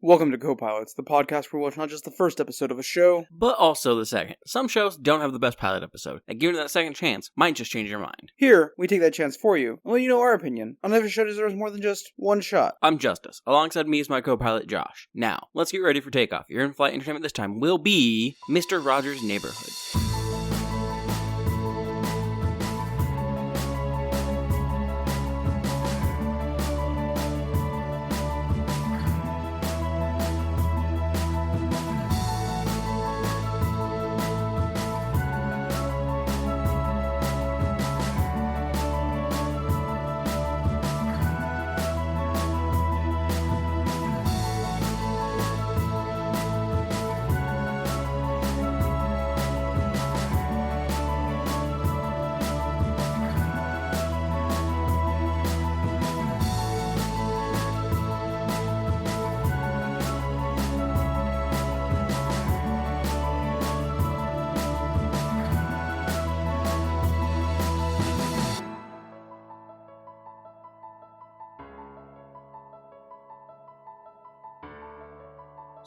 Welcome to Copilots, the podcast where we watch not just the first episode of a show, but also the second. Some shows don't have the best pilot episode, and giving it that second chance might just change your mind. Here, we take that chance for you, and let you know our opinion on every show deserves more than just one shot. I'm Justice. Alongside me is my co-pilot, Josh. Now, let's get ready for takeoff. Your in-flight entertainment this time will be Mr. Rogers' Neighborhood.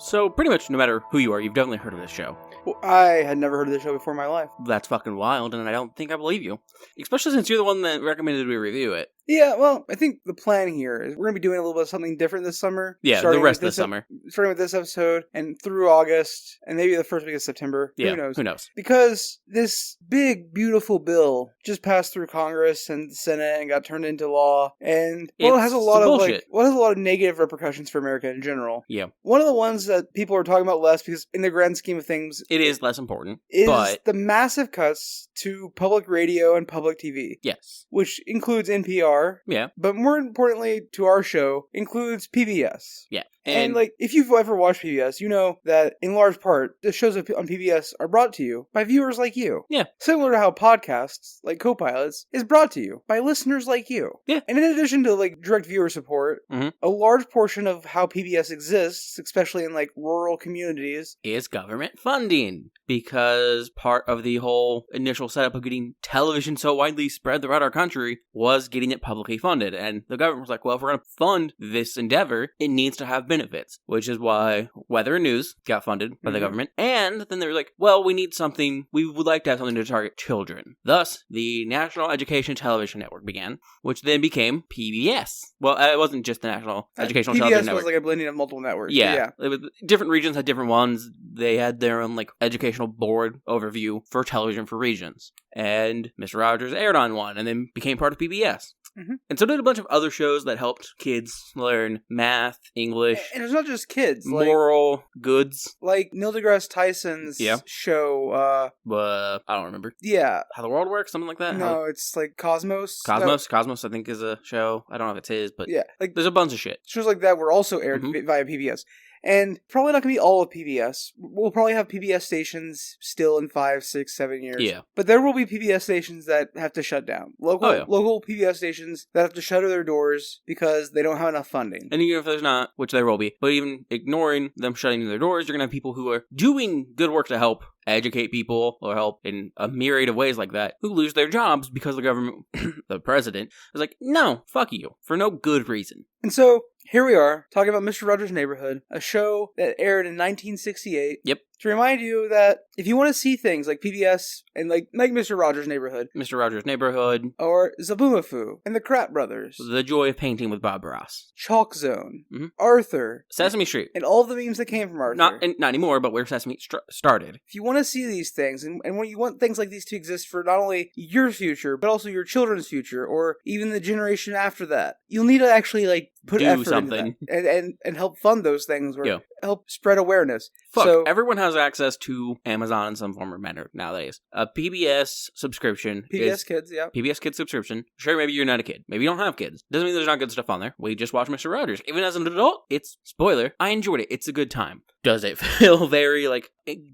So, pretty much no matter who you are, you've definitely heard of this show. Well, I had never heard of this show before in my life. That's fucking wild, and I don't think I believe you. Especially since you're the one that recommended we review it. Yeah, well, I think the plan here is we're going to be doing a little bit of something different this summer. Yeah, the rest of the summer. Starting with this episode, and through August, and maybe the first week of September. Yeah, Who knows? Because this big, beautiful bill just passed through Congress and the Senate and got turned into law, and it has a lot of negative repercussions for America in general. Yeah. One of the ones that people are talking about less, because in the grand scheme of things, it is less important, is the massive cuts to public radio and public TV. Yes. Which includes NPR. Yeah. But more importantly to our show, includes PBS. Yeah. And if you've ever watched PBS, you know that in large part, the shows on PBS are brought to you by viewers like you. Yeah. Similar to how podcasts, like Copilots, is brought to you by listeners like you. Yeah. And in addition to direct viewer support, a large portion of how PBS exists, especially in rural communities, is government funding. Because part of the whole initial setup of getting television so widely spread throughout our country was getting it publicly funded. And the government was like, well, if we're going to fund this endeavor, it needs to have benefits. Which is why Weather and News got funded by the government. And then they were like, well, we need something, we would like to have something to target children. Thus, the National Education Television Network began, which then became PBS. Well, it wasn't just the National Educational Television Network. PBS was like a blending of multiple networks. Yeah. It was, different regions had different ones. They had their own educational board overview for television for regions. And Mr. Rogers aired on one and then became part of PBS. Mm-hmm. And so did a bunch of other shows that helped kids learn math, English. And it's not just kids. Moral goods. Like Neil deGrasse Tyson's show. I don't remember. Yeah. How the World Works? Something like that? No, it's Cosmos. Cosmos, I think, is a show. I don't know if it's his, but yeah, there's a bunch of shit. Shows like that were also aired via PBS. And probably not going to be all of PBS. We'll probably have PBS stations still in 5, 6, 7 years. Yeah. But there will be PBS stations that have to shut down. Local PBS stations that have to shutter their doors because they don't have enough funding. And even if there's not, which there will be, but even ignoring them shutting their doors, you're going to have people who are doing good work to help educate people or help in a myriad of ways like that who lose their jobs because the government, the president, is like, no, fuck you, for no good reason. And so, here we are, talking about Mr. Rogers' Neighborhood, a show that aired in 1968. Yep. To remind you that if you want to see things like PBS and like Mr. Rogers' Neighborhood. Mr. Rogers' Neighborhood. Or Zaboomafoo and the Kratt Brothers. The Joy of Painting with Bob Ross. Chalk Zone. Arthur. Sesame Street. And all the memes that came from Arthur. Not anymore, but where Sesame started. If you want to see these things, and when you want things like these to exist for not only your future, but also your children's future, or even the generation after that, you'll need to actually put effort into that and help fund those things or help spread awareness. Everyone has access to Amazon in some form or manner nowadays. A PBS subscription. PBS Kids, yeah. PBS Kids subscription. Sure, maybe you're not a kid. Maybe you don't have kids. Doesn't mean there's not good stuff on there. We just watched Mr. Rogers. Even as an adult, spoiler, I enjoyed it. It's a good time. Does it feel very, like,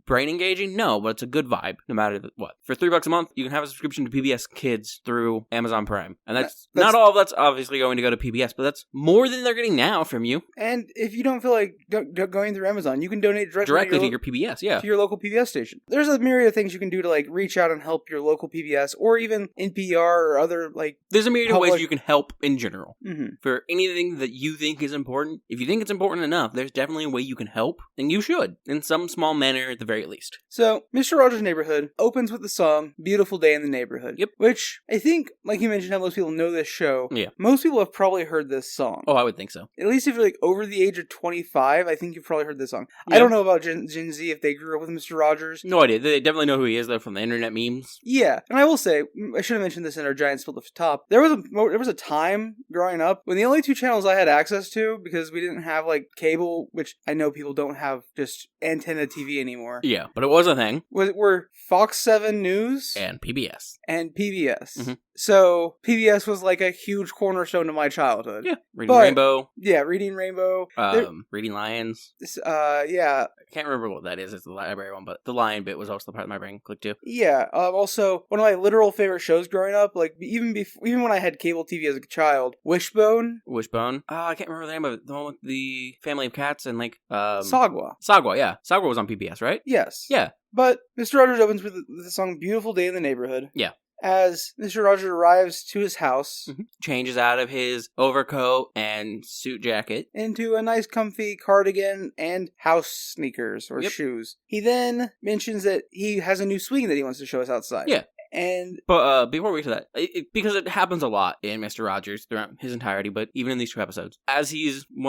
brain engaging? No, but it's a good vibe, no matter what. For $3 a month, you can have a subscription to PBS Kids through Amazon Prime. And that's not all that's obviously going to go to PBS, but that's more than they're getting now from you. And if you don't feel like going through Amazon, you can donate directly to your PBS, yeah. To your local PBS station. There's a myriad of things you can do to, like, reach out and help your local PBS, or even NPR or other, like... There's a myriad of ways you can help in general. Mm-hmm. For anything that you think is important, if you think it's important enough, there's definitely a way you can help, and you should, in some small manner at the very least. So, Mr. Rogers' Neighborhood opens with the song Beautiful Day in the Neighborhood. Yep. Which, I think, like you mentioned how most people know this show, yeah. Most people have probably heard this song. Oh, I would think so. At least if you're, like, over the age of 25, I think you've probably heard this song. Yeah. I don't know about Gen Z if they grew up with Mr. Rogers. No idea. They definitely know who he is, though, from the internet memes. Yeah. And I will say, I should have mentioned this in our giant spill at the top, there was a time growing up when the only two channels I had access to, because we didn't have, like, cable, which I know people don't have just antenna TV anymore. Yeah, but it was a thing. Were Fox 7 News and PBS. Mm-hmm. So PBS was like a huge cornerstone of my childhood. Yeah, Reading Rainbow. Yeah, Reading Rainbow. Reading Lions. Yeah. I can't remember what that is. It's the library one, but the lion bit was also the part of my brain clicked to. Yeah. Also, one of my literal favorite shows growing up, like even when I had cable TV as a child, Wishbone. I can't remember the name of it. The one with the family of cats and like Sagwa. Yeah. Sagwa was on PBS, right? Yes. Yeah. But Mr. Rogers opens with the song Beautiful Day in the Neighborhood. Yeah. As Mr. Rogers arrives to his house. Mm-hmm. Changes out of his overcoat and suit jacket. Into a nice comfy cardigan and house sneakers or shoes. He then mentions that he has a new swing that he wants to show us outside. Yeah. But before we get to that, because it happens a lot in Mr. Rogers throughout his entirety, but even in these 2 episodes, once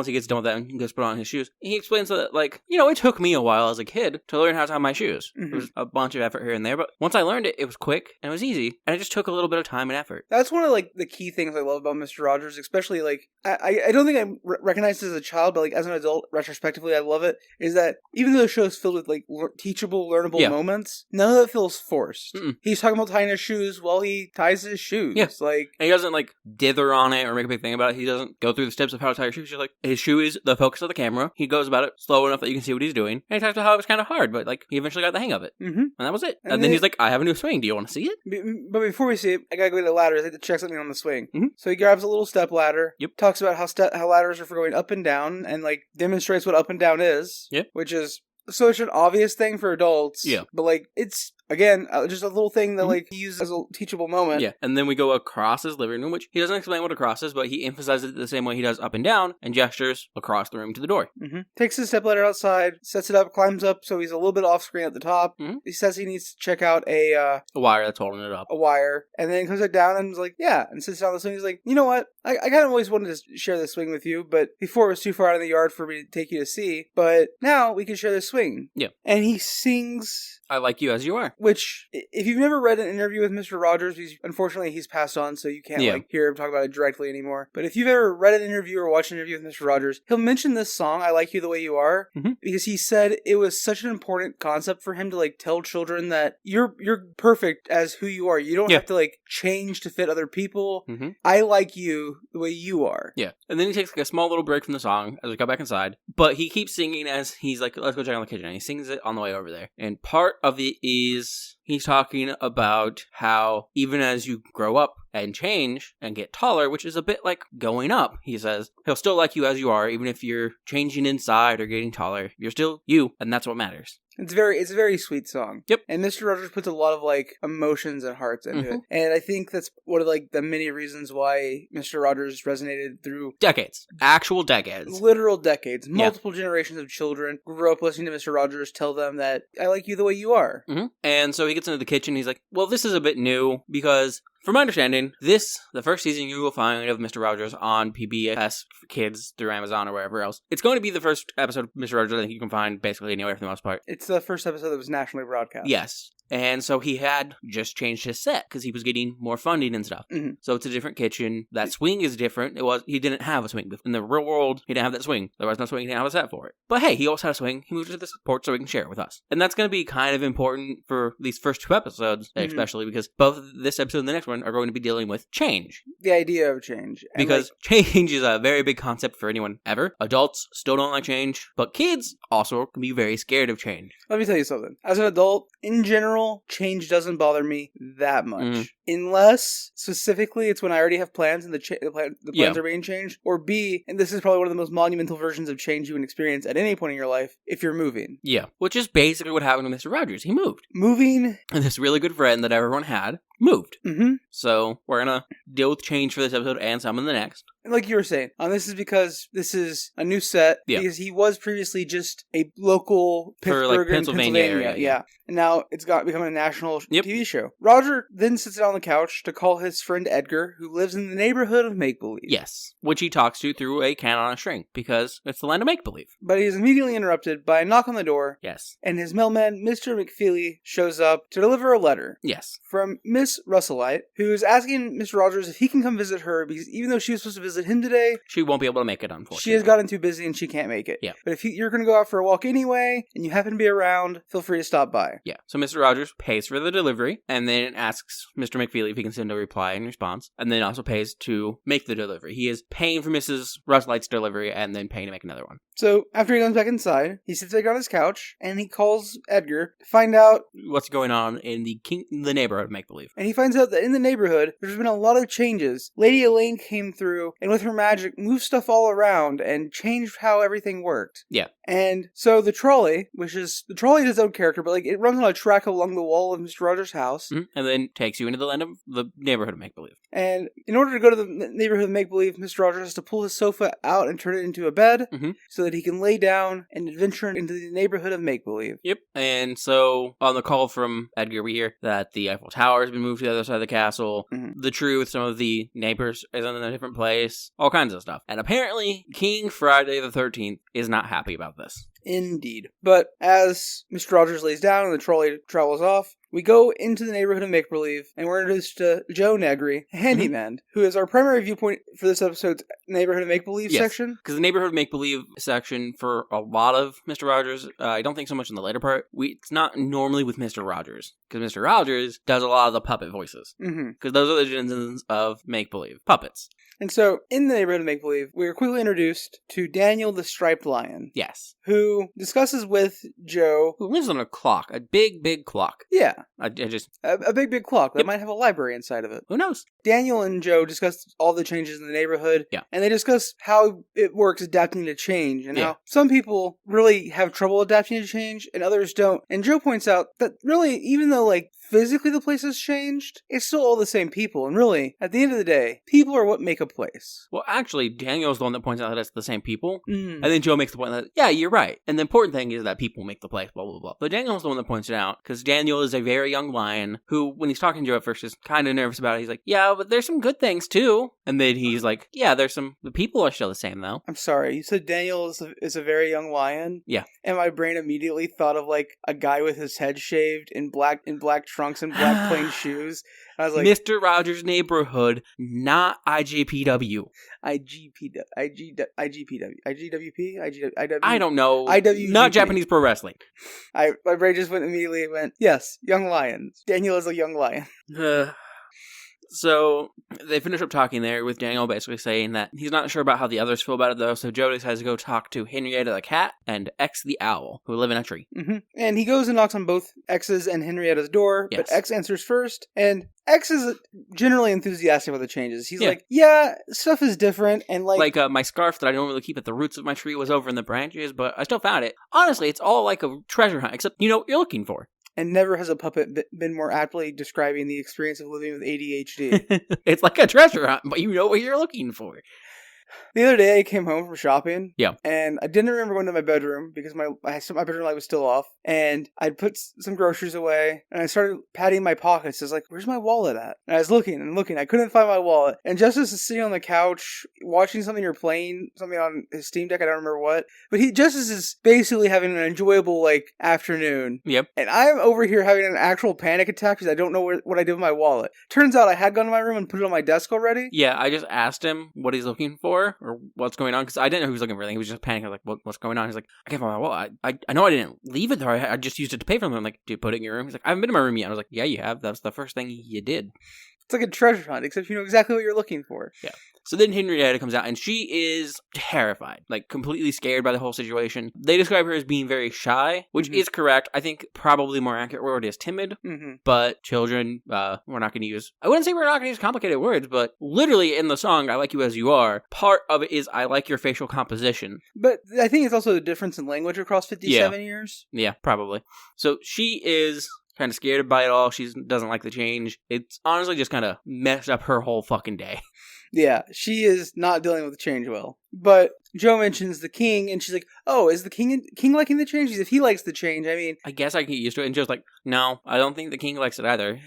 he gets done with that and he goes put on his shoes, he explains that, like, it took me a while as a kid to learn how to tie my shoes. Mm-hmm. There was a bunch of effort here and there, but once I learned it, it was quick and it was easy, and it just took a little bit of time and effort. That's one of, like, the key things I love about Mr. Rogers, especially, like, I don't think I recognized it as a child, but, like, as an adult, retrospectively, I love it, is that even though the show is filled with, like, teachable, learnable moments, none of it feels forced. Mm-mm. He's talking about tying his shoes while he ties his shoes. Yeah. Like, and he doesn't, like, dither on it or make a big thing about it. He doesn't go through the steps of how to tie your shoes. Just, like, his shoe is the focus of the camera. He goes about it slow enough that you can see what he's doing. And he talks about how it was kind of hard, but, like, he eventually got the hang of it. Mm-hmm. And that was it. And then he's like, I have a new swing. Do you want to see it? But before we see it, I gotta go to the ladders. I have to check something on the swing. Mm-hmm. So he grabs a little step ladder. Yep. Talks about how ladders are for going up and down, and, like, demonstrates what up and down is. Yep. Which is such an obvious thing for adults. Yeah. But, like, it's... Again, just a little thing that, like, he uses as a teachable moment. Yeah, and then we go across his living room, which he doesn't explain what across is, but he emphasizes it the same way he does up and down, and gestures across the room to the door. Mm-hmm. Takes his stepladder outside, sets it up, climbs up, so he's a little bit off screen at the top. Mm-hmm. He says he needs to check out a wire that's holding it up. A wire. And then he comes back down and is like, yeah, and sits down on the swing. He's like, you know what? I kind of always wanted to share this swing with you, but before it was too far out in the yard for me to take you to see, but now we can share this swing. Yeah. And he sings... I Like You As You Are. Which, if you've never read an interview with Mr. Rogers, unfortunately he's passed on, so you can't like hear him talk about it directly anymore. But if you've ever read an interview or watched an interview with Mr. Rogers, he'll mention this song, I Like You the Way You Are, because he said it was such an important concept for him to, like, tell children that you're perfect as who you are. You don't have to, like, change to fit other people. Mm-hmm. I like you the way you are. Yeah. And then he takes, like, a small little break from the song as we go back inside, but he keeps singing as he's like, let's go check on the kitchen, and he sings it on the way over there. And part of it is he's talking about how even as you grow up and change and get taller, which is a bit like going up, he says, he'll still like you as you are, even if you're changing inside or getting taller. You're still you, and that's what matters. It's a very sweet song. Yep. And Mr. Rogers puts a lot of, like, emotions and hearts into it. And I think that's one of, like, the many reasons why Mr. Rogers resonated through... Decades. Actual decades. Literal decades. Multiple generations of children grew up listening to Mr. Rogers tell them that, I like you the way you are. Mm-hmm. And so he gets into the kitchen, he's like, well, this is a bit new, because... From my understanding, the first season you will find of Mr. Rogers on PBS Kids through Amazon or wherever else. It's going to be the first episode of Mr. Rogers I think you can find basically anywhere for the most part. It's the first episode that was nationally broadcast. Yes. And so he had just changed his set because he was getting more funding and stuff. Mm-hmm. So it's a different kitchen. That swing is different. He didn't have a swing. In the real world, he didn't have that swing. There was no swing. He didn't have a set for it. But hey, he also had a swing. He moved to this porch so he can share it with us. And that's going to be kind of important for these first 2 episodes, especially because both this episode and the next one children are going to be dealing with change. The idea of change. And because change is a very big concept for anyone ever. Adults still don't like change, but kids also can be very scared of change. Let me tell you something. As an adult, in general, change doesn't bother me that much. Unless, specifically, it's when I already have plans and the plans are being changed. Or B, and this is probably one of the most monumental versions of change you can experience at any point in your life, if you're moving. Yeah, which is basically what happened with Mr. Rogers. He moved. Moving. And this really good friend that everyone had moved. Mm-hmm. So we're going to deal with change for this episode and some in the next. And like you were saying, this is because this is a new set. Yeah. Because he was previously just a local Pittsburgh, Pennsylvania area. Yeah. And now it's become a national TV show. Roger then sits down on the couch to call his friend Edgar, who lives in the neighborhood of make-believe. Yes. Which he talks to through a can on a string, because it's the land of make-believe. But he is immediately interrupted by a knock on the door. Yes. And his mailman, Mr. McFeely, shows up to deliver a letter. Yes. From Miss Russellite, who is asking Mr. Rogers if he can come visit her, because even though she was supposed to visit him today, she won't be able to make it, unfortunately. She has gotten too busy and she can't make it. Yeah. But if you're going to go out for a walk anyway, and you happen to be around, feel free to stop by. Yeah. So Mr. Rogers pays for the delivery, and then asks Mr. McFeely if he can send a reply in response, and then also pays to make the delivery. He is paying for Mrs. Russellite's delivery, and then paying to make another one. So, after he comes back inside, he sits back on his couch, and he calls Edgar to find out what's going on in the neighborhood of make-believe. And he finds out that in the neighborhood, there's been a lot of changes. Lady Elaine came through, and with her magic, moved stuff all around, and changed how everything worked. Yeah. And so the trolley, is his own character, but it runs on a track along the wall of Mr. Rogers' house. Mm-hmm. And then takes you into the land of the neighborhood of make-believe. And in order to go to the neighborhood of make-believe, Mr. Rogers has to pull his sofa out and turn it into a bed, so that he can lay down and adventure into the neighborhood of make-believe. Yep. And so, on the call from Edgar, we hear that the Eiffel Tower has been moved to the other side of the castle. Mm-hmm. The tree with some of the neighbors is in a different place. All kinds of stuff. And apparently, King Friday the 13th is not happy about this. Indeed. But as Mr. Rogers lays down and the trolley travels off, we go into the neighborhood of make-believe, and we're introduced to Joe Negri, a handyman, who is our primary viewpoint for this episode's neighborhood of make-believe section. Because the neighborhood of make-believe section for a lot of Mr. Rogers, I don't think so much in the later part, it's not normally with Mr. Rogers. Because Mr. Rogers does a lot of the puppet voices. Because those are the denizens of make-believe. Puppets. And so, in the neighborhood of make-believe, we are quickly introduced to Daniel the Striped Lion. Yes. Who discusses with Joe... Who lives on a clock. A big, big clock. Yeah. I just... A big clock that might have a library inside of it. Who knows? Daniel and Joe discuss all the changes in the neighborhood. Yeah. And they discuss how it works adapting to change. And how some people really have trouble adapting to change and others don't. And Joe points out that really, even though physically the place has changed, it's still all the same people. And really, at the end of the day, people are what make a place. Well, actually, Daniel's the one that points out that it's the same people. And then Joe makes the point that, yeah, you're right. And the important thing is that people make the place, blah, blah, blah. But Daniel's the one that points it out, because Daniel is a very young lion who, when he's talking to Joe at first, is kind of nervous about it. He's like, yeah, but there's some good things, too. And then he's like, yeah, the people are still the same, though. I'm sorry, you said Daniel is a very young lion? Yeah. And my brain immediately thought of, a guy with his head shaved in black trunks and black plain shoes. I was like, Mr. Rogers' Neighborhood, not IGPW. IGWP? I don't know. IWGP. Not Japanese Pro Wrestling. My brain just immediately went, yes, young lions. Daniel is a young lion. So, they finish up talking there with Daniel basically saying that he's not sure about how the others feel about it, though, so Joe decides to go talk to Henrietta the cat and X the owl, who live in a tree. Mm-hmm. And he goes and knocks on both X's and Henrietta's door, but X answers first, and X is generally enthusiastic about the changes. He's like, yeah, stuff is different, and my scarf that I don't really keep at the roots of my tree was over in the branches, but I still found it. Honestly, it's all like a treasure hunt, except you know what you're looking for. And never has a puppet been more aptly describing the experience of living with ADHD. It's like a treasure hunt, but you know what you're looking for. The other day, I came home from shopping. Yeah. And I didn't remember going to my bedroom because my bedroom light was still off. And I'd put some groceries away. And I started patting my pockets. I was like, where's my wallet at? And I was looking and looking. I couldn't find my wallet. And Justice is sitting on the couch watching something or playing something on his Steam Deck. I don't remember what. But Justice is basically having an enjoyable, afternoon. Yep. And I'm over here having an actual panic attack because I don't know what I did with my wallet. Turns out I had gone to my room and put it on my desk already. Yeah, I just asked him what he's looking for or what's going on, because I didn't know he was looking for anything. He was just panicking. I was like, what's going on? He's like, I can't find my wallet. I know I didn't leave it there. I just used it to pay for them. I'm like, do you put it in your room? He's like, I haven't been in my room yet. I was like, yeah, you have. That's the first thing you did. It's like a treasure hunt, except you know exactly what you're looking for. Yeah. So then Henrietta comes out, and she is terrified, like completely scared by the whole situation. They describe her as being very shy, which is correct. I think probably more accurate word is timid, but children, we're not going to use, I wouldn't say we're not going to use complicated words, but literally in the song, I Like You As You Are, part of it is I like your facial composition. But I think it's also the difference in language across 57 years. Yeah, probably. So she is kind of scared by it all. She doesn't like the change. It's honestly just kind of messed up her whole fucking day. Yeah, she is not dealing with the change well. But Joe mentions the king, and she's like, oh, is the king liking the change? If he likes the change, I mean... I guess I can get used to it. And Joe's like, no, I don't think the king likes it either.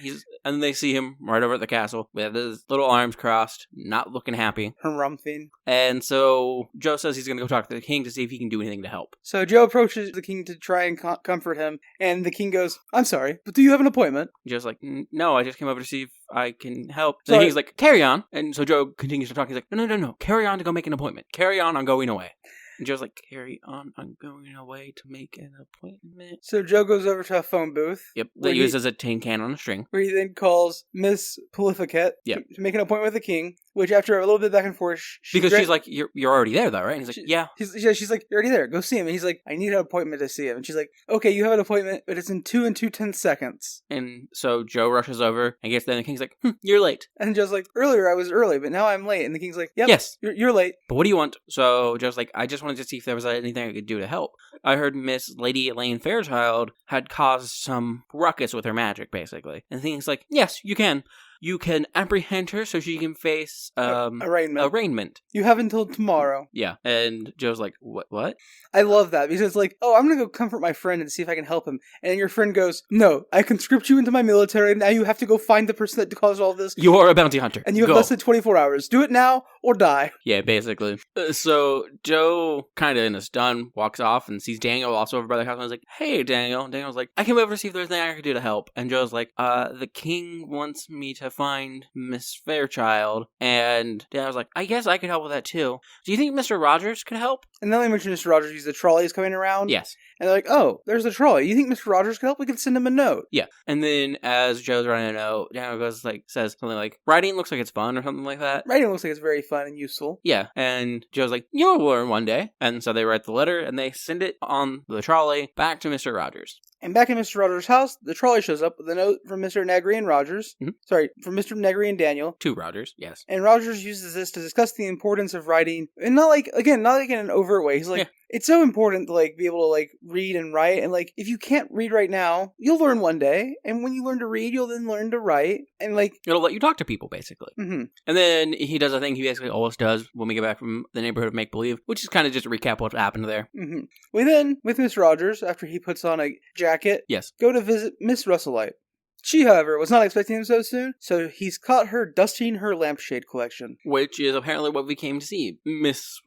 And then they see him right over at the castle with his little arms crossed, not looking happy. Harumphin. And so Joe says he's going to go talk to the king to see if he can do anything to help. So Joe approaches the king to try and comfort him, and the king goes, I'm sorry, but do you have an appointment? Joe's like, no, I just came over to see if I can help. So the king's like, carry on. And so Joe continues to talk. He's like, no, carry on to go make an appointment. Carry on, I'm going away. And Joe's like, carry on, I'm going away to make an appointment. So Joe goes over to a phone booth. Yep, that uses a tin can on a string. Where he then calls Miss Prolificate to make an appointment with the king, which after a little bit back and forth... Because she's like, you're already there though, right? And he's like, yeah. She's like, you're already there, go see him. And he's like, I need an appointment to see him. And she's like, okay, you have an appointment, but it's in 2 and 2/10 seconds. And so Joe rushes over and gets there, and the king's like, you're late. And Joe's like, earlier I was early, but now I'm late. And the king's like, yep, yes, you're late. But what do you want? So Joe's like, I just wanted to see if there was anything I could do to help. I heard Miss Lady Elaine Fairchild had caused some ruckus with her magic, basically. And the king's like, yes, you can. You can apprehend her so she can face arraignment. You have until tomorrow. Yeah. And Joe's like, what? I love that because it's like, oh, I'm going to go comfort my friend and see if I can help him. And then your friend goes, no, I conscript you into my military. And now you have to go find the person that caused all this. You are a bounty hunter. And you have less than 24 hours. Do it now or die. Yeah, basically. So Joe, kind of in a stun, walks off and sees Daniel also over by the house. And I was like, hey, Daniel. Daniel's like, I came over to see if there's anything I could do to help. And Joe's like, the king wants me to find Miss Fairchild. And I was like, I guess I could help with that too. Do you think Mr. Rogers could help? And then they mentioned Mr. Rogers used the trolleys coming around. Yes. And they're like, oh, there's the trolley. You think Mr. Rogers could help? We could send him a note. Yeah. And then as Joe's writing a note, Daniel says something like, writing looks like it's fun or something like that. Writing looks like it's very fun and useful. Yeah. And Joe's like, you'll learn one day. And so they write the letter and they send it on the trolley back to Mr. Rogers. And back in Mr. Rogers' house, the trolley shows up with a note from Mr. Negri and Rogers. Mm-hmm. Sorry, from Mr. Negri and Daniel. To Rogers, yes. And Rogers uses this to discuss the importance of writing, and not like in an overt way. He's like, it's so important to be able to read and write, and if you can't read right now, you'll learn one day, and when you learn to read, you'll then learn to write, and it'll let you talk to people, basically. Mm-hmm. And then he does a thing he basically always does when we get back from the neighborhood of make-believe, which is kind of just a recap of what happened there. Mm-hmm. We then, with Mr. Rogers, after he puts on a jacket, go to visit Miss Russellite. She, however, was not expecting him so soon, so he's caught her dusting her lampshade collection. Which is apparently what we came to see. Miss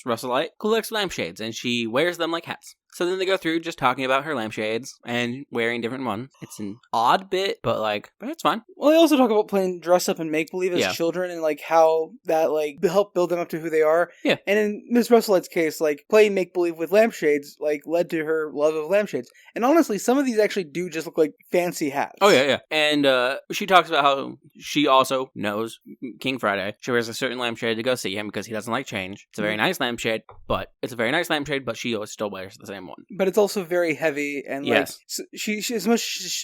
Russellite collects lampshades, and she wears them like hats. So then they go through just talking about her lampshades and wearing different ones. It's an odd bit, but it's fine. Well, they also talk about playing dress up and make-believe as children and how that helped build them up to who they are. Yeah. And in Miss Russellite's case, playing make-believe with lampshades led to her love of lampshades. And honestly, some of these actually do just look like fancy hats. Oh, yeah. And she talks about how she also knows King Friday. She wears a certain lampshade to go see him because he doesn't like change. It's a very nice lampshade, but she always still wears the same one. But it's also very heavy, and she as much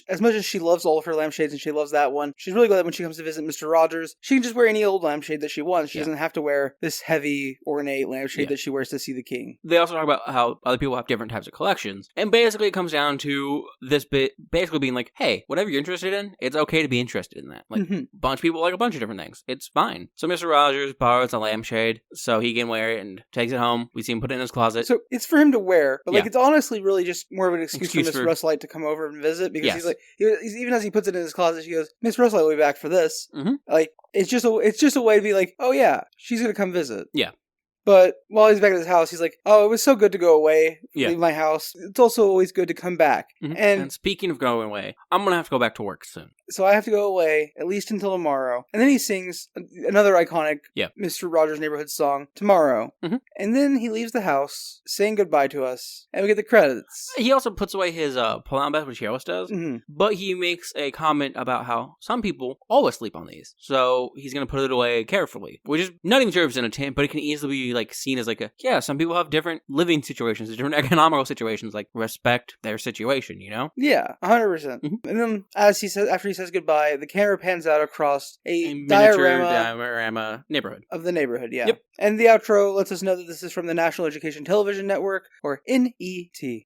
as she loves all of her lampshades and she loves that one, she's really glad when she comes to visit Mr. Rogers, she can just wear any old lampshade that she wants. She doesn't have to wear this heavy, ornate lampshade that she wears to see the king. They also talk about how other people have different types of collections, and basically it comes down to this bit basically being hey, whatever you're interested in, it's okay to be interested in that. A bunch of people like a bunch of different things. It's fine. So Mr. Rogers borrows a lampshade so he can wear it and takes it home. We see him put it in his closet. So it's for him to wear, but it's honestly really just more of an excuse for Miss Russellite to come over and visit, because he's even as he puts it in his closet, she goes, Miss Russellite will be back for this. Mm-hmm. It's just a way to be oh yeah, she's gonna come visit. Yeah. But while he's back at his house, he's like, oh, it was so good to go away, leave my house. It's also always good to come back. Mm-hmm. And speaking of going away, I'm going to have to go back to work soon. So I have to go away, at least until tomorrow. And then he sings another iconic Mr. Rogers' Neighborhood song, Tomorrow. Mm-hmm. And then he leaves the house, saying goodbye to us, and we get the credits. He also puts away his pull-out bed, which he always does. Mm-hmm. But he makes a comment about how some people always sleep on these. So he's going to put it away carefully, which is not even sure if it's in a tent, but it can easily be seen as some people have different living situations, different economical situations, respect their situation, you know? Yeah, 100%. Mm-hmm. And then after he says goodbye, the camera pans out across a miniature diorama neighborhood. Of the neighborhood, yeah. Yep. And the outro lets us know that this is from the National Education Television Network, or NET.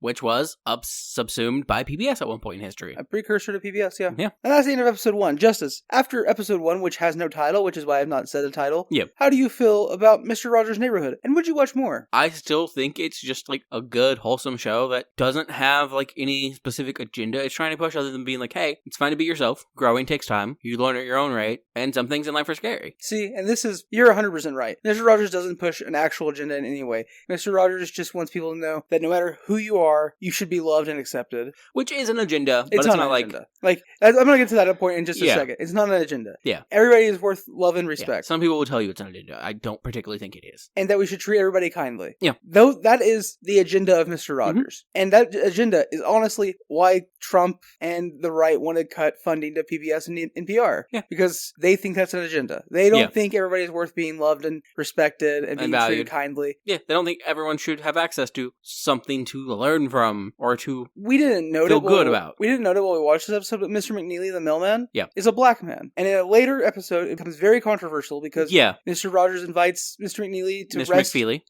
Which was subsumed by PBS at one point in history. A precursor to PBS, yeah. Yeah. And that's the end of episode 1. Justice, after episode 1, which has no title, which is why I've not said the title, how do you feel about Mr. Rogers' Neighborhood? And would you watch more? I still think it's just a good, wholesome show that doesn't have any specific agenda it's trying to push, other than being hey, it's fine to be yourself. Growing takes time. You learn at your own rate, and some things in life are scary. See, and you're 100% right. Mr. Rogers doesn't push an actual agenda in any way. Mr. Rogers just wants people to know that no matter who you are, you should be loved and accepted. Which is an agenda, but it's not an agenda. I'm going to get to that point in just a second. It's not an agenda. Yeah. Everybody is worth love and respect. Yeah. Some people will tell you it's an agenda. I don't particularly think it is. And that we should treat everybody kindly. Yeah. Though that is the agenda of Mr. Rogers. Mm-hmm. And that agenda is honestly why Trump and the right want to cut funding to PBS and NPR. Yeah. Because they think that's an agenda. They don't think everybody's worth being loved and respected and being treated kindly. Yeah. They don't think everyone should have access to something to learn from or to feel good about. We didn't know that while we watched this episode, but Mr. McNeely, the mailman, is a black man. And in a later episode, it becomes very controversial because Mr. Rogers invites Mr. McNeely to Mr.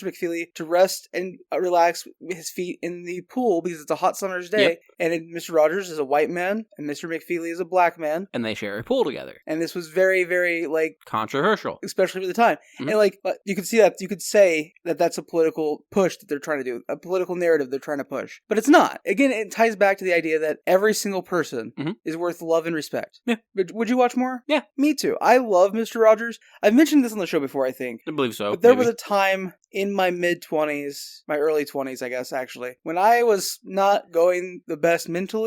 McFeely to rest and relax his feet in the pool because it's a hot summer's day. Yep. And Mr. Rogers is a white man and Mr. McFeely is a black man. And they share a pool together. And this was very, very, controversial. Especially for the time. Mm-hmm. And, you could see that, you could say that that's a political push that they're trying to do. A political narrative they're trying to push. But it's not. Again, it ties back to the idea that every single person is worth love and respect. Yeah. But would you watch more? Yeah. Me too. I love Mr. Rogers. I've mentioned this on the show before, I think. I believe so. But there was a time in my mid-20s, my early 20s, I guess, actually, when I was not going the best mental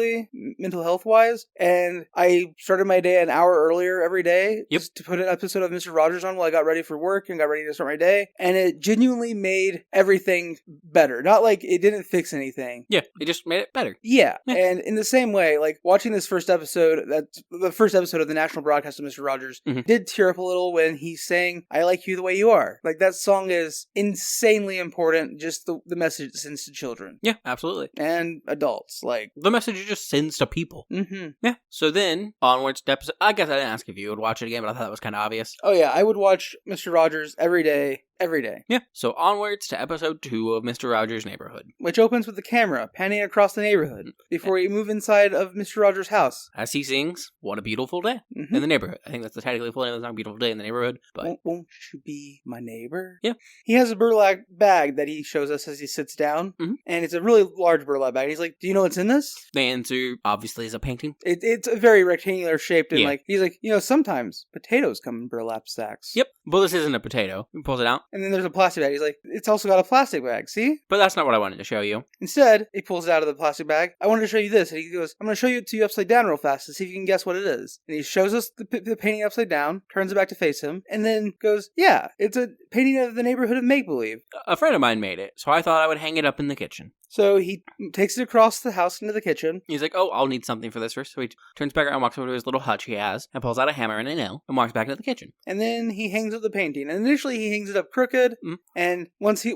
health-wise, and I started my day an hour earlier every day just to put an episode of Mr. Rogers on while I got ready for work and got ready to start my day, and it genuinely made everything better. Not it didn't fix anything. Yeah, it just made it better. Yeah, and in the same way, watching this first episode, the first episode of the national broadcast of Mr. Rogers, did tear up a little when he's saying, "I like you the way you are." That song is insanely important, just the message it sends to children. Yeah, absolutely. And adults, the message it just sends to people. Mm-hmm. Yeah. So then, onwards to episode... I guess I didn't ask if you would watch it again, but I thought that was kind of obvious. Oh yeah, I would watch Mr. Rogers every day. Yeah. So onwards to episode 2 of Mr. Rogers' Neighborhood. Which opens with the camera panning across the neighborhood before we move inside of Mr. Rogers' house. As he sings, "What a Beautiful Day" in the neighborhood. I think that's the technically full name of the song, "Beautiful Day in the Neighborhood." But won't you be my neighbor? Yeah. He has a burlap bag that he shows us as he sits down. Mm-hmm. And it's a really large burlap bag. He's like, "Do you know what's in this?" The answer, obviously, is a painting. It's a very rectangular shaped and he's like, sometimes potatoes come in burlap sacks. Yep. But this isn't a potato. He pulls it out. And then there's a plastic bag. He's like, it's also got a plastic bag, see? But that's not what I wanted to show you. Instead, he pulls it out of the plastic bag. "I wanted to show you this." And he goes, "I'm going to show it to you upside down real fast to see if you can guess what it is." And he shows us the painting upside down, turns it back to face him, and then goes, "Yeah, it's a painting of the neighborhood of make-believe." A friend of mine made it, so I thought I would hang it up in the kitchen. So he takes it across the house into the kitchen. He's like, "Oh, I'll need something for this first." So he turns back around and walks over to his little hutch he has and pulls out a hammer and a nail and walks back into the kitchen. And then he hangs up the painting. And initially he hangs it up crooked. Mm-hmm. And once the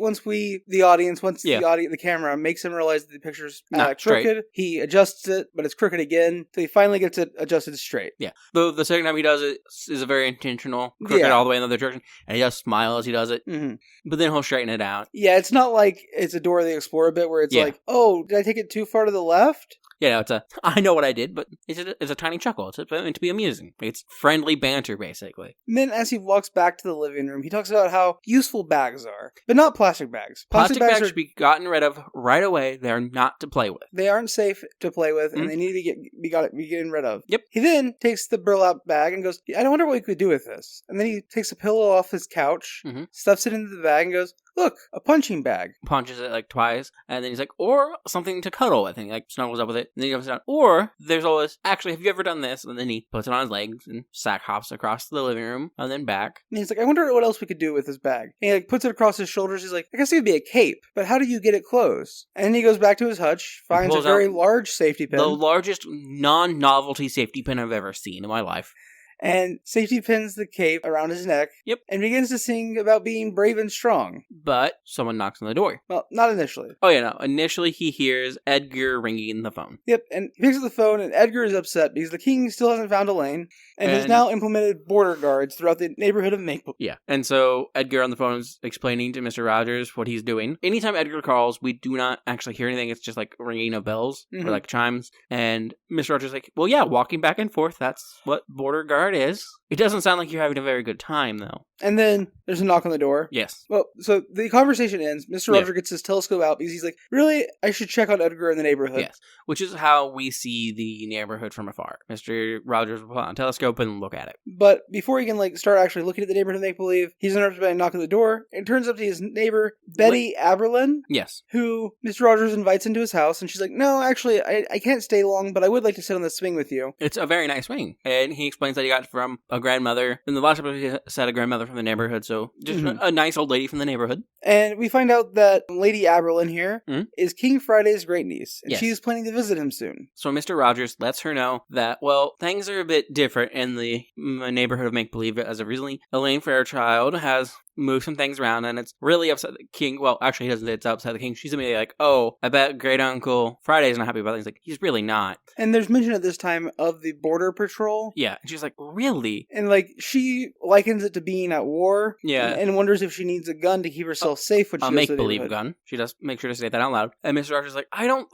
camera makes him realize that the picture's crooked, straight. He adjusts it, but it's crooked again. So he finally gets it adjusted straight. Yeah. The second time he does it is a very intentional crooked all the way in the other direction. And he just smiles as he does it. Mm-hmm. But then he'll straighten it out. Yeah, it's not like it's a Dora the Explorer bit where it's like, "Oh, did I take it too far to the left?" I know what I did, but it's a tiny chuckle. It's meant to be amusing. It's friendly banter, basically. And then as he walks back to the living room, he talks about how useful bags are, but not plastic bags. Plastic bags should be gotten rid of right away. They're not to play with. They aren't safe to play with, and they need to be getting rid of. Yep. He then takes the burlap bag and goes, I wonder what we could do with this. And then he takes a pillow off his couch, stuffs it into the bag, and goes, look, a punching bag. Punches it like twice, and then he's like, or something to cuddle with, and he like snuggles up with it, and then he comes down. Or there's always, actually, have you ever done this? And then he puts it on his legs and sack hops across the living room and then back. And he's like, I wonder what else we could do with this bag. And he like puts it across his shoulders. He's like, I guess it would be a cape, but how do you get it closed? And then he goes back to his hutch, finds a very large safety pin. The largest non-novelty safety pin I've ever seen in my life. And safety pins the cape around his neck. Yep. And begins to sing about being brave and strong. But someone knocks on the door. Well, not initially. Oh, yeah, no. Initially, he hears Edgar ringing the phone. Yep, and he picks up the phone, and Edgar is upset because the king still hasn't found Elaine, and has now implemented border guards throughout the neighborhood of Maple. Yeah, and so Edgar on the phone is explaining to Mr. Rogers what he's doing. Anytime Edgar calls, we do not actually hear anything. It's just like ringing of bells or like chimes. And Mr. Rogers is like, well, yeah, walking back and forth. That's what border guard is. It doesn't sound like you're having a very good time, though. And then there's a knock on the door. Yes. Well, so the conversation ends. Mr. Roger gets his telescope out because he's like, really? I should check on Edgar in the neighborhood. Yes. Which is how we see the neighborhood from afar. Mr. Rogers will put on a telescope and look at it. But before he can start actually looking at the neighborhood of Make-Believe, he's interrupted by a knock on the door. It turns up to his neighbor, Betty Aberlin. Yes. Who Mr. Rogers invites into his house. And she's like, no, actually, I can't stay long, but I would like to sit on the swing with you. It's a very nice swing. And he explains that he got it from a grandmother. In the last episode, he said a grandmother from the neighborhood. So just a nice old lady from the neighborhood. And we find out that Lady Aberlin here is King Friday's great niece. And she's planning to visit him soon. So Mr. Rogers lets her know that, well, things are a bit different in the neighborhood of Make-Believe as of recently. Elaine Fairchild has moved some things around, and it's really upset the king. Well, actually, he doesn't. It's upset the king. She's immediately like, oh, I bet great uncle Friday's not happy about things. Like, he's really not. And there's mention at this time of the border patrol. Yeah. And she's like, really? And she likens it to being at war. Yeah. And wonders if she needs a gun to keep herself safe when she goes to the make-believe neighborhood. Gun. She does make sure to say that out loud. And Mr. Rogers is like, I don't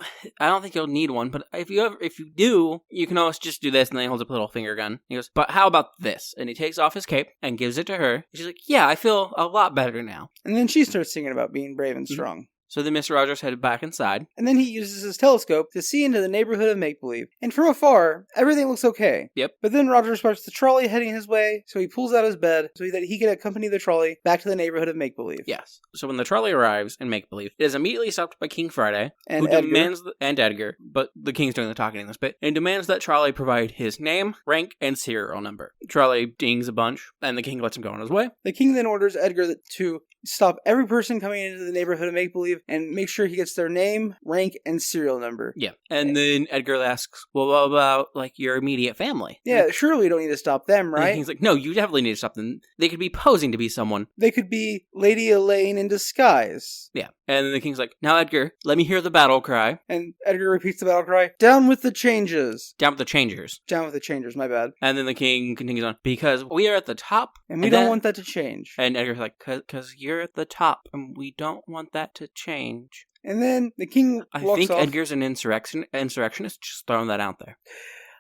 think you'll need one, but if you do, you can always just do this. And then he holds up a little finger gun. He goes, but how about this? And he takes off his cape and gives it to her. And she's like, yeah, I feel a lot better now. And then she starts singing about being brave and strong. So then Mr. Rogers headed back inside. And then he uses his telescope to see into the neighborhood of Make-Believe. And from afar, everything looks okay. Yep. But then Rogers spots the trolley heading his way, so he pulls out his bed so that he can accompany the trolley back to the neighborhood of Make-Believe. Yes. So when the trolley arrives in Make-Believe, it is immediately stopped by King Friday, and who demands and Edgar, but the king's doing the talking in this bit, and demands that trolley provide his name, rank, and serial number. Trolley dings a bunch, and the king lets him go on his way. The king then orders Edgar to stop every person coming into the neighborhood of Make-Believe and make sure he gets their name, rank, and serial number. Yeah. And then Edgar asks, well, what about, your immediate family? Yeah, surely we don't need to stop them, right? And the king's like, no, you definitely need to stop them. They could be posing to be someone. They could be Lady Elaine in disguise. Yeah. And then the king's like, now, Edgar, let me hear the battle cry. And Edgar repeats the battle cry, down with the changes. Down with the changers. Down with the changers, my bad. And then the king continues on, because we are at the top. And we don't want that to change. And Edgar's like, because you're at the top, and we don't want that to change. And then the king walks off. I think Edgar's an insurrectionist, just throwing that out there.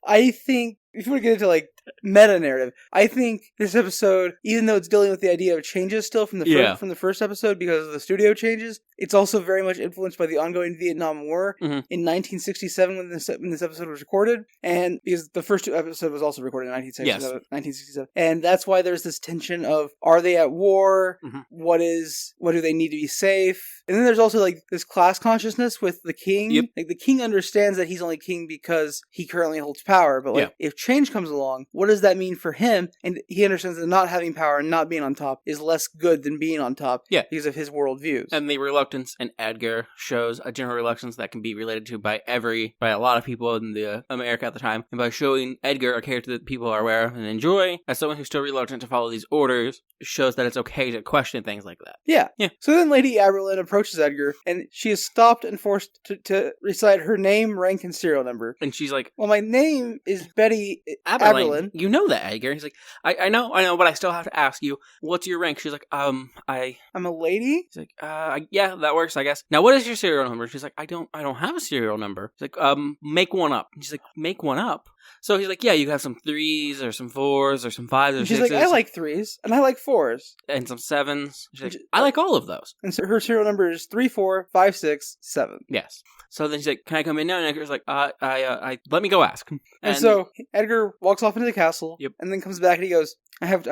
I think, if you want to get into meta-narrative, I think this episode, even though it's dealing with the idea of changes still from the first episode because of the studio changes, it's also very much influenced by the ongoing Vietnam War in 1967 when this episode was recorded, and because the first two episodes was also recorded in 1967. And that's why there's this tension of, are they at war? What do they need to be safe? And then there's also this class consciousness with the king. Yep. The king understands that he's only king because he currently holds power, but if change comes along, what does that mean for him? And he understands that not having power and not being on top is less good than being on top because of his worldviews. And the reluctance in Edgar shows a general reluctance that can be related to by a lot of people in the America at the time. And by showing Edgar a character that people are aware of and enjoy, as someone who's still reluctant to follow these orders, shows that it's okay to question things like that. Yeah. So then Lady Aberlin approaches Edgar, and she is stopped and forced to recite her name, rank, and serial number. And she's like, well, my name is Betty Aberlin. like, you know that, Edgar. He's like, I know, but I still have to ask you, what's your rank? She's like, I'm a lady? He's like, yeah, that works, I guess. Now, what is your serial number? She's like, I don't have a serial number. He's like, make one up. She's like, make one up? So he's like, yeah, you have some 3s or some 4s or some 5s or 6s. She's like, I like 3s and I like 4s. And some 7s. She's like, I like all of those. And so her serial number is 3, 4, 5, 6, 7. Yes. So then she's like, can I come in now? And Edgar's like, let me go ask. And so Edgar walks off into the castle. Yep. And then comes back and he goes, I have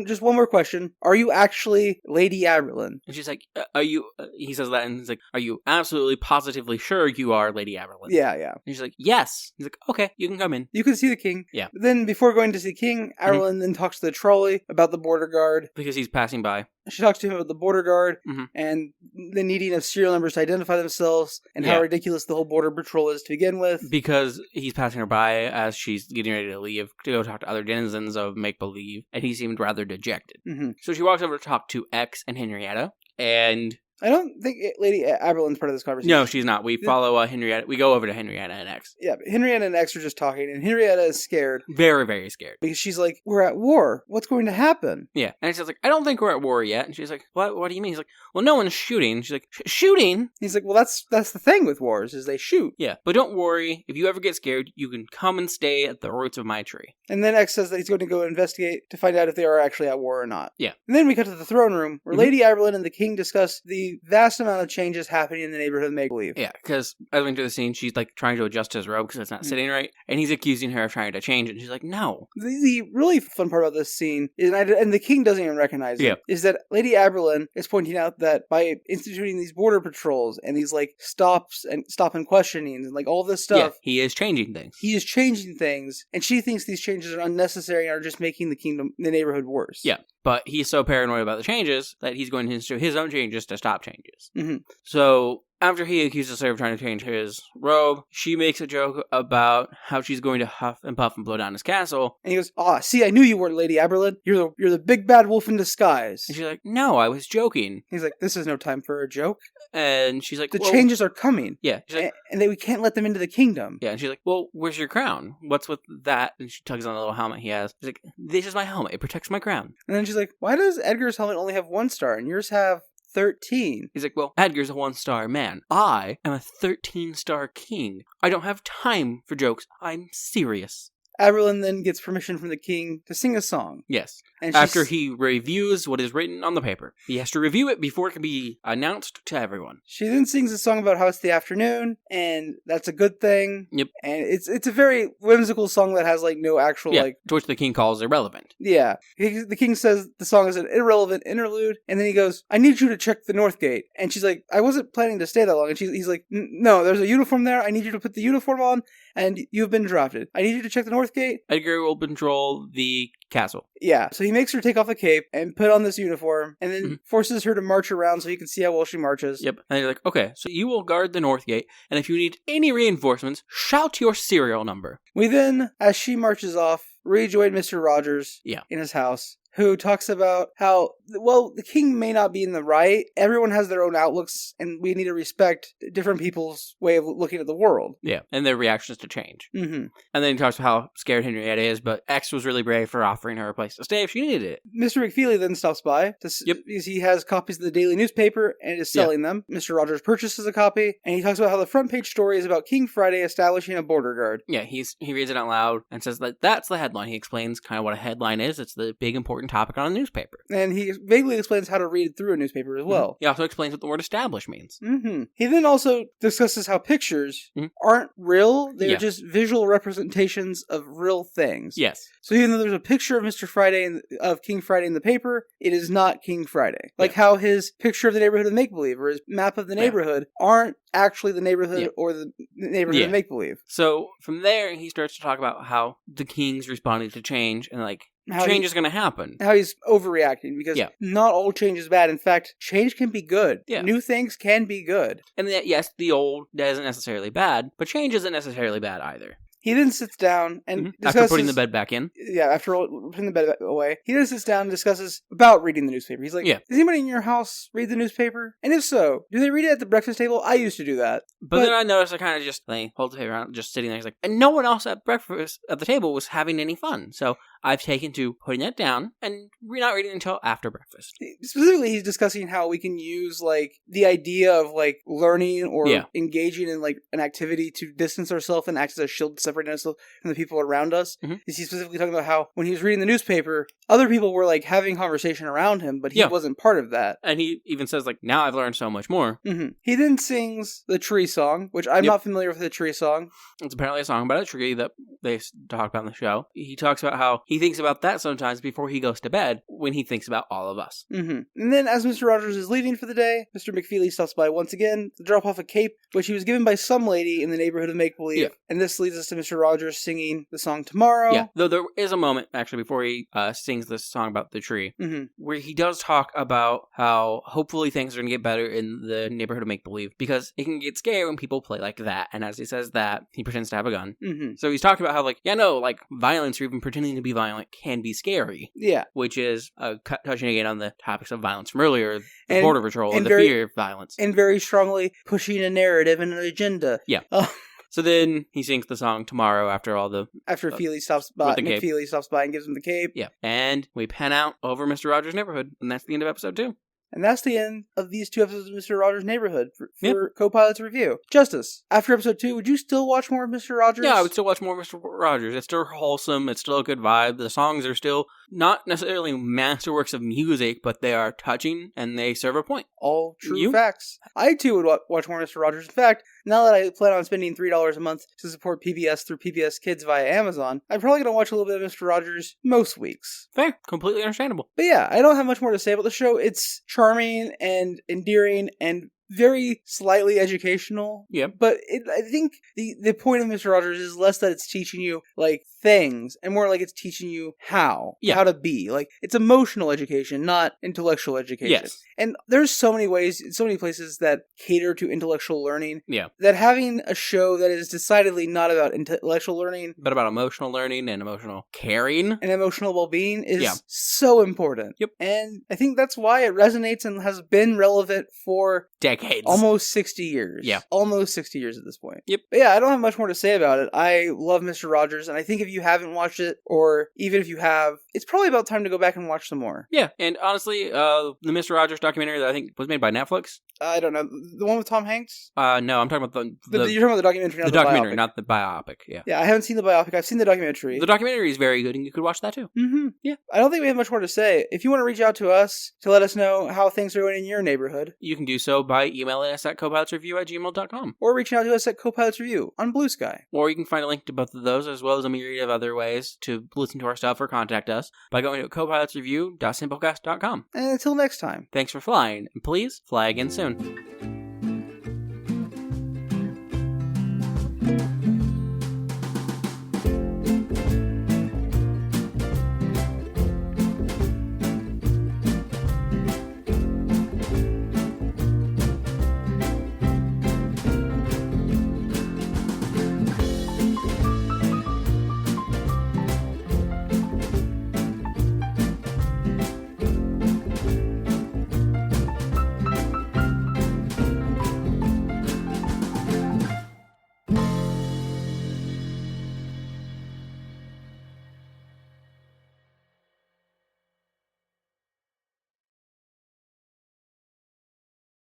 just one more question. Are you actually Lady Aberlin? And she's like, are you, he says that and he's like, are you absolutely positively sure you are Lady Aberlin? Yeah. And she's like, yes. He's like, okay, you can come in. You can see the king. Yeah. But then before going to see the king, Aberlin then talks to the trolley about the border guard. Because he's passing by. She talks to him about the border guard and the needing of serial numbers to identify themselves and how ridiculous the whole border patrol is to begin with. Because he's passing her by as she's getting ready to leave to go talk to other denizens of make-believe, and he seemed rather dejected. So she walks over to talk to X and Henrietta, and I don't think Lady Aberlin's part of this conversation. No, she's not. We follow Henrietta. We go over to Henrietta and X. Yeah, but Henrietta and X are just talking, and Henrietta is scared. Very, very scared. Because she's like, we're at war. What's going to happen? Yeah. And she's like, I don't think we're at war yet. And she's like, what do you mean? He's like, well, no one's shooting. She's like, shooting? He's like, well, that's the thing with wars, is they shoot. Yeah. But don't worry. If you ever get scared, you can come and stay at the roots of my tree. And then X says that he's going to go investigate to find out if they are actually at war or not. Yeah. And then we cut to the throne room, where Lady Aberlin and the king discuss the vast amount of changes happening in the neighborhood of make-believe. Yeah, because as we went through the scene, she's like trying to adjust his robe because it's not sitting right, and he's accusing her of trying to change it, and she's like, no. The really fun part about this scene, is, and the king doesn't even recognize it, is that Lady Aberlin is pointing out that by instituting these border patrols and these like stop and questionings and like all this stuff, he is changing things. He is changing things, and she thinks these changes are unnecessary and are just making the neighborhood worse. Yeah. But he's so paranoid about the changes that he's going to institute his own changes to stop changes. So after he accuses her of trying to change his robe, she makes a joke about how she's going to huff and puff and blow down his castle. And he goes, see, I knew you weren't Lady Aberlin. You're the big bad wolf in disguise. And she's like, no, I was joking. He's like, this is no time for a joke. And she's like, the changes are coming. Yeah. She's like, and we can't let them into the kingdom. Yeah. And she's like, well, where's your crown? What's with that? And she tugs on the little helmet he has. She's like, this is my helmet. It protects my crown. And then she's like, why does Edgar's helmet only have 1 star and yours have 13? He's like, well, Edgar's a 1-star man. I am a 13-star king. I don't have time for jokes. I'm serious. Aberlin then gets permission from the king to sing a song. Yes. And after he reviews what is written on the paper. He has to review it before it can be announced to everyone. She then sings a song about how it's the afternoon, and that's a good thing. Yep. And it's a very whimsical song that has like no actual to which the king calls irrelevant. Yeah. The king says the song is an irrelevant interlude, and then he goes, I need you to check the North Gate. And she's like, I wasn't planning to stay that long. And he's like, no, there's a uniform there. I need you to put the uniform on, and you've been drafted. I need you to check the North Gate. Edgar will control the castle. Yeah, so he makes her take off the cape and put on this uniform, and then forces her to march around so he can see how well she marches. Yep. And he's like, okay, so you will guard the North Gate, and if you need any reinforcements, shout your serial number. We then, as she marches off, rejoin Mr. Rogers in his house, who talks about how, well, the king may not be in the right. Everyone has their own outlooks, and we need to respect different people's way of looking at the world. Yeah, and their reactions to change. And then he talks about how scared Henrietta is, but X was really brave for offering her a place to stay if she needed it. Mr. McFeely then stops by, because he has copies of the daily newspaper and is selling them. Mr. Rogers purchases a copy, and he talks about how the front page story is about King Friday establishing a border guard. Yeah, he reads it out loud and says that that's the headline. He explains kind of what a headline is. It's the big important topic on a newspaper. And he vaguely explains how to read through a newspaper as well. He also explains what the word establish means. He then also discusses how pictures aren't real. They're just visual representations of real things. Yes. So even though there's a picture of Mr. Friday of King Friday in the paper, it is not King Friday. Like how his picture of the neighborhood of make-believe or his map of the neighborhood aren't actually the neighborhood or the neighborhood of make-believe. So from there, he starts to talk about how the king's responding to change and like change is going to happen. How he's overreacting because not all change is bad. In fact, change can be good. Yeah. New things can be good. And yes, the old isn't necessarily bad, but change isn't necessarily bad either. He then sits down and discusses... After putting the bed back in. Yeah, after putting the bed away. He then sits down and discusses about reading the newspaper. He's like, does anybody in your house read the newspaper? And if so, do they read it at the breakfast table? I used to do that. But then I noticed I kind of just hold the paper around, just sitting there. He's like, and no one else at breakfast at the table was having any fun. So I've taken to putting it down and not reading until after breakfast. Specifically, he's discussing how we can use the idea of learning or engaging in an activity to distance ourselves and act as a shield to separate ourselves from the people around us. Mm-hmm. He's specifically talking about how when he was reading the newspaper, other people were having conversation around him, but he wasn't part of that. And he even says now I've learned so much more. Mm-hmm. He then sings the tree song, which I'm not familiar with the tree song. It's apparently a song about a tree that they talk about in the show. He talks about how he thinks about that sometimes before he goes to bed when he thinks about all of us. Mm-hmm. And then as Mr. Rogers is leaving for the day, Mr. McFeely stops by once again to drop off a cape, which he was given by some lady in the neighborhood of Make-Believe. Yeah. And this leads us to Mr. Rogers singing the song Tomorrow. Yeah, though there is a moment, actually, before he sings this song about the tree, where he does talk about how hopefully things are going to get better in the neighborhood of Make-Believe, because it can get scary when people play like that. And as he says that, he pretends to have a gun. Mm-hmm. So he's talking about how, violence or even pretending to be violent can be scary. Yeah. Which is touching again on the topics of violence from earlier, the Border Patrol, and the fear of violence. And very strongly pushing a narrative and an agenda. Yeah. So then he sings the song Tomorrow after Feely stops by. McFeely stops by and gives him the cape. Yeah. And we pan out over Mr. Rogers' Neighborhood. And that's the end of episode 2. And that's the end of these 2 episodes of Mr. Rogers' Neighborhood for Copilots Review. Justice, after episode 2, would you still watch more of Mr. Rogers? Yeah, I would still watch more of Mr. Rogers. It's still wholesome. It's still a good vibe. The songs are still not necessarily masterworks of music, but they are touching and they serve a point. All true facts. I, too, would watch more Mr. Rogers. In fact, now that I plan on spending $3 a month to support PBS through PBS Kids via Amazon, I'm probably going to watch a little bit of Mr. Rogers most weeks. Fair. Completely understandable. But yeah, I don't have much more to say about the show. It's charming and endearing and very slightly educational. Yeah. But I think the point of Mr. Rogers is less that it's teaching you, things, and more it's teaching you how to be. It's emotional education, not intellectual education. Yes. And there's so many ways, so many places that cater to intellectual learning. Yeah. That having a show that is decidedly not about intellectual learning, but about emotional learning and emotional caring and emotional well-being is so important. Yep. And I think that's why it resonates and has been relevant for decades. Almost 60 years. Yeah. Almost 60 years at this point. Yep. But yeah, I don't have much more to say about it. I love Mr. Rogers, and I think if you haven't watched it, or even if you have, it's probably about time to go back and watch some more. Yeah, and honestly, the Mr. Rogers documentary that I think was made by Netflix. I don't know. The one with Tom Hanks? No, I'm talking about you're talking about the documentary, not the documentary, not the biopic. Yeah. Yeah, I haven't seen the biopic. I've seen the documentary. The documentary is very good, and you could watch that too. Mm-hmm. Yeah. I don't think we have much more to say. If you want to reach out to us to let us know how things are going in your neighborhood, you can do so by emailing us at copilotsreview@gmail.com. Or reaching out to us at Copilots Review on Blue Sky. Or you can find a link to both of those, as well as a myriad of other ways to listen to our stuff or contact us by going to copilotsreview.simplecast.com. And until next time. Thanks for flying, and please fly again soon.